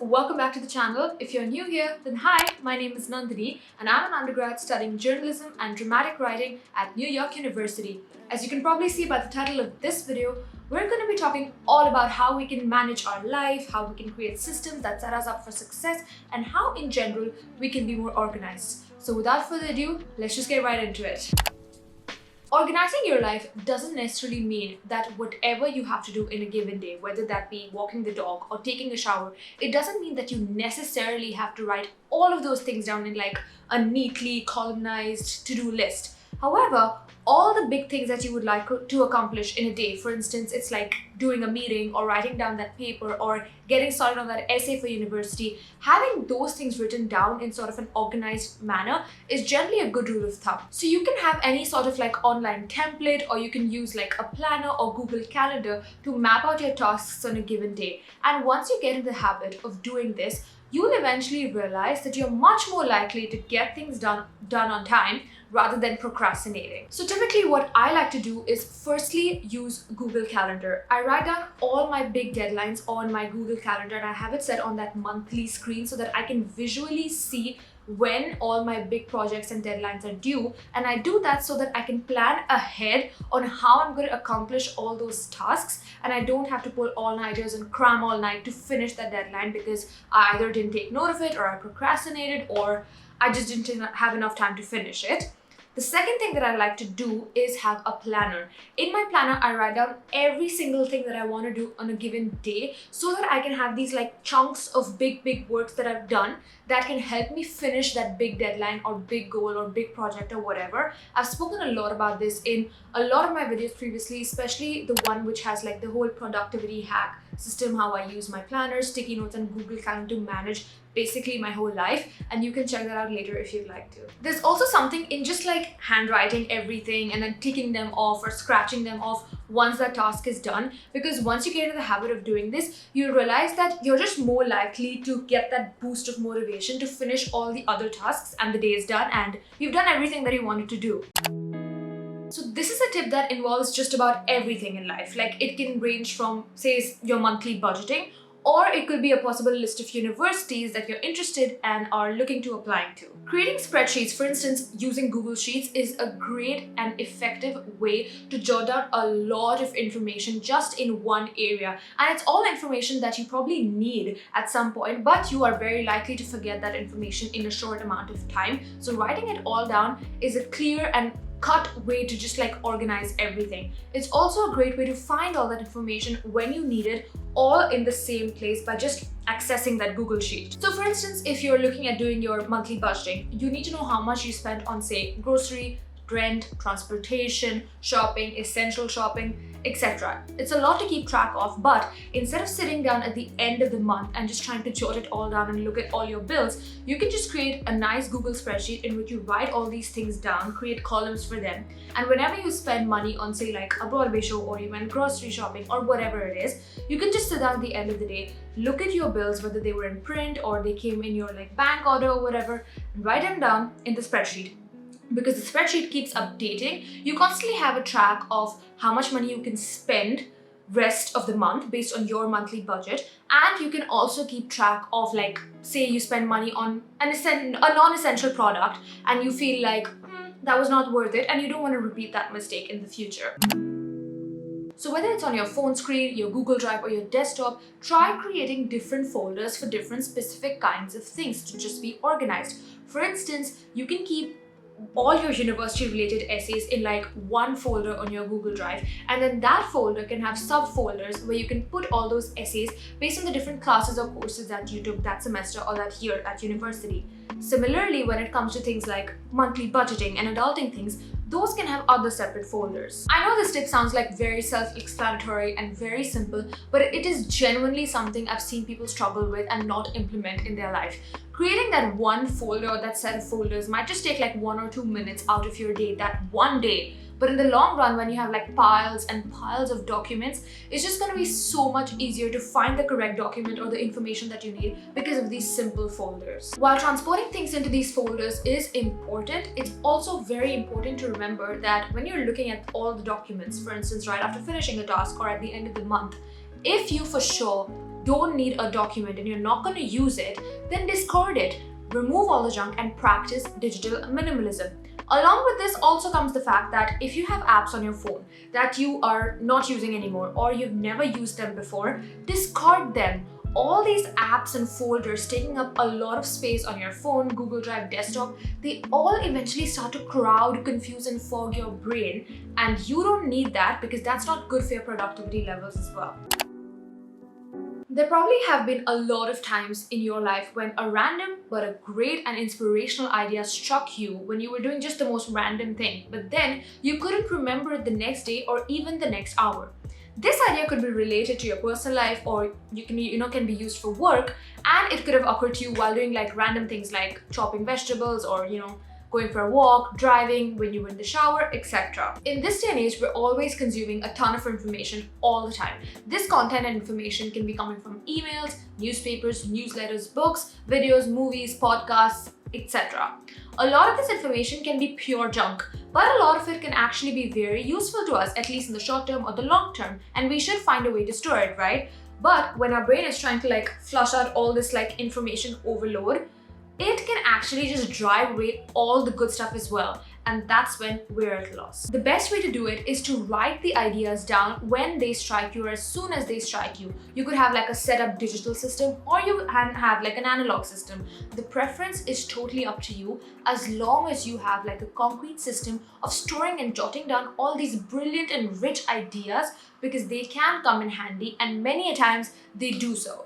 welcome back to the channel. If you're new here, then hi, my name is Nandini and I'm an undergrad studying journalism and dramatic writing at New York University. As you can probably see by the title of this video, we're going to be talking all about how we can manage our life, how we can create systems that set us up for success, and how in general we can be more organized. So without further ado, let's just get right into it. Organizing your life doesn't necessarily mean that whatever you have to do in a given day, whether that be walking the dog or taking a shower, it doesn't mean that you necessarily have to write all of those things down in like a neatly columnized to-do list. However, all the big things that you would like to accomplish in a day, for instance, it's like doing a meeting or writing down that paper or getting started on that essay for university, having those things written down in sort of an organized manner is generally a good rule of thumb. So you can have any sort of like online template, or you can use like a planner or Google Calendar to map out your tasks on a given day. And once you get in the habit of doing this, you'll eventually realize that you're much more likely to get things done on time rather than procrastinating. So typically what I like to do is firstly use Google Calendar. I write down all my big deadlines on my Google Calendar and I have it set on that monthly screen so that I can visually see when all my big projects and deadlines are due, and I do that so that I can plan ahead on how I'm going to accomplish all those tasks, and I don't have to pull all-nighters and cram all night to finish that deadline because I either didn't take note of it, or I procrastinated, or I just didn't have enough time to finish it. The second thing that I like to do is have a planner. In my planner, I write down every single thing that I want to do on a given day so that I can have these like chunks of big works that I've done that can help me finish that big deadline or big goal or big project or whatever. I've spoken a lot about this in a lot of my videos previously, especially the one which has like the whole productivity hack system, how I use my planner, sticky notes and Google Calendar to manage basically my whole life, and you can check that out later if you'd like to. There's also something in just like handwriting everything and then ticking them off or scratching them off once that task is done, because once you get into the habit of doing this, you realize that you're just more likely to get that boost of motivation to finish all the other tasks and the day is done and you've done everything that you wanted to do. So this is a tip that involves just about everything in life. Like it can range from, say, your monthly budgeting, or it could be a possible list of universities that you're interested and are looking to apply to. Creating spreadsheets, for instance, using Google Sheets is a great and effective way to jot down a lot of information just in one area. And it's all information that you probably need at some point, but you are very likely to forget that information in a short amount of time. So writing it all down is a clear and cut way to just like organize everything. It's also a great way to find all that information when you need it, all in the same place by just accessing that Google Sheet. So for instance, if you're looking at doing your monthly budgeting, you need to know how much you spent on, say, grocery, rent, transportation, shopping, essential shopping, etc. It's a lot to keep track of, but instead of sitting down at the end of the month and just trying to jot it all down and look at all your bills, you can just create a nice Google spreadsheet in which you write all these things down, create columns for them, and whenever you spend money on, say, like a Broadway show, or you went grocery shopping or whatever it is, you can just sit down at the end of the day, look at your bills, whether they were in print or they came in your like bank order or whatever, and write them down in the spreadsheet. Because the spreadsheet keeps updating, you constantly have a track of how much money you can spend rest of the month based on your monthly budget, and you can also keep track of, like, say you spend money on a non-essential product and you feel like that was not worth it and you don't want to repeat that mistake in the future. So whether it's on your phone screen, your Google Drive or your desktop, try creating different folders for different specific kinds of things to just be organized. For instance, you can keep all your university related essays in like one folder on your Google Drive, and then that folder can have subfolders where you can put all those essays based on the different classes or courses that you took that semester or that year at university. Similarly, when it comes to things like monthly budgeting and adulting things, those can have other separate folders. I know this tip sounds like very self-explanatory and very simple, but it is genuinely something I've seen people struggle with and not implement in their life. Creating that one folder or that set of folders might just take like 1 or 2 minutes out of your day, that one day. But in the long run, when you have like piles and piles of documents, it's just going to be so much easier to find the correct document or the information that you need because of these simple folders. While transporting things into these folders is important, it's also very important to remember that when you're looking at all the documents, for instance, right after finishing a task or at the end of the month, if you for sure don't need a document and you're not going to use it, then discard it. Remove all the junk and practice digital minimalism. Along with this also comes the fact that if you have apps on your phone that you are not using anymore or you've never used them before, discard them. All these apps and folders taking up a lot of space on your phone, Google Drive, desktop, they all eventually start to crowd, confuse and fog your brain, and you don't need that because that's not good for your productivity levels as well. There probably have been a lot of times in your life when a random but a great and inspirational idea struck you when you were doing just the most random thing, but then you couldn't remember it the next day or even the next hour. This idea could be related to your personal life, or can be used for work, and it could have occurred to you while doing like random things like chopping vegetables or going for a walk, driving, when you were in the shower, etc. In this day and age, we're always consuming a ton of information all the time. This content and information can be coming from emails, newspapers, newsletters, books, videos, movies, podcasts, etc. A lot of this information can be pure junk, but a lot of it can actually be very useful to us, at least in the short term or the long term, and we should find a way to store it, right? But when our brain is trying to flush out all this information overload, it can actually just drive away all the good stuff as well. And that's when we're at loss. The best way to do it is to write the ideas down when they strike you or as soon as they strike you. You could have a set up digital system, or you can have an analog system. The preference is totally up to you, as long as you have a concrete system of storing and jotting down all these brilliant and rich ideas, because they can come in handy and many a times they do so.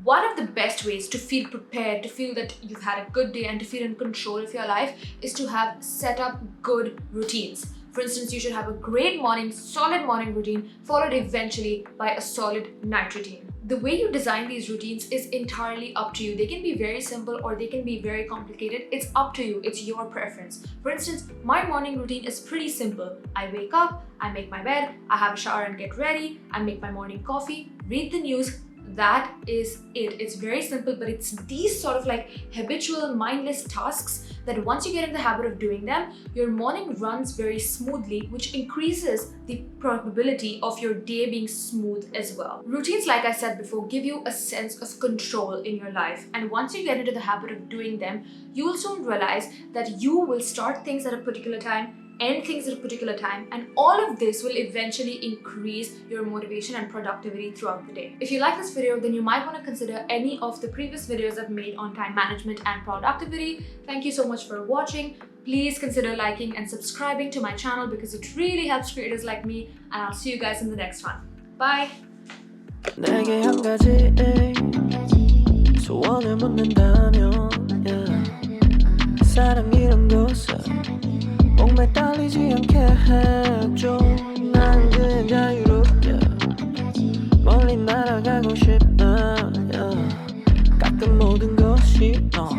One of the best ways to feel prepared, to feel that you've had a good day and to feel in control of your life is to have set up good routines. For instance, you should have a great morning, solid morning routine, followed eventually by a solid night routine. The way you design these routines is entirely up to you. They can be very simple or they can be very complicated. It's up to you. It's your preference. For instance, my morning routine is pretty simple. I wake up, I make my bed, I have a shower and get ready, I make my morning coffee, read the news. That is it. It's very simple, but it's these sort of habitual, mindless tasks that once you get in the habit of doing them, your morning runs very smoothly, which increases the probability of your day being smooth as well. Routines, like I said before, give you a sense of control in your life. And once you get into the habit of doing them, you will soon realize that you will start things at a particular time, end things at a particular time, and all of this will eventually increase your motivation and productivity throughout the day. If you like this video, then you might want to consider any of the previous videos I've made on time management and productivity. Thank you so much for watching. Please consider liking and subscribing to my channel because it really helps creators like me, and I'll see you guys in the next one. Bye! 내게 한 가지 소원을 묻는다면 사랑 이런 곳에 목매달리지 않게 해줘. 난 그냥 자유롭게 멀리 날아가고 싶어. 가끔 모든 것이 너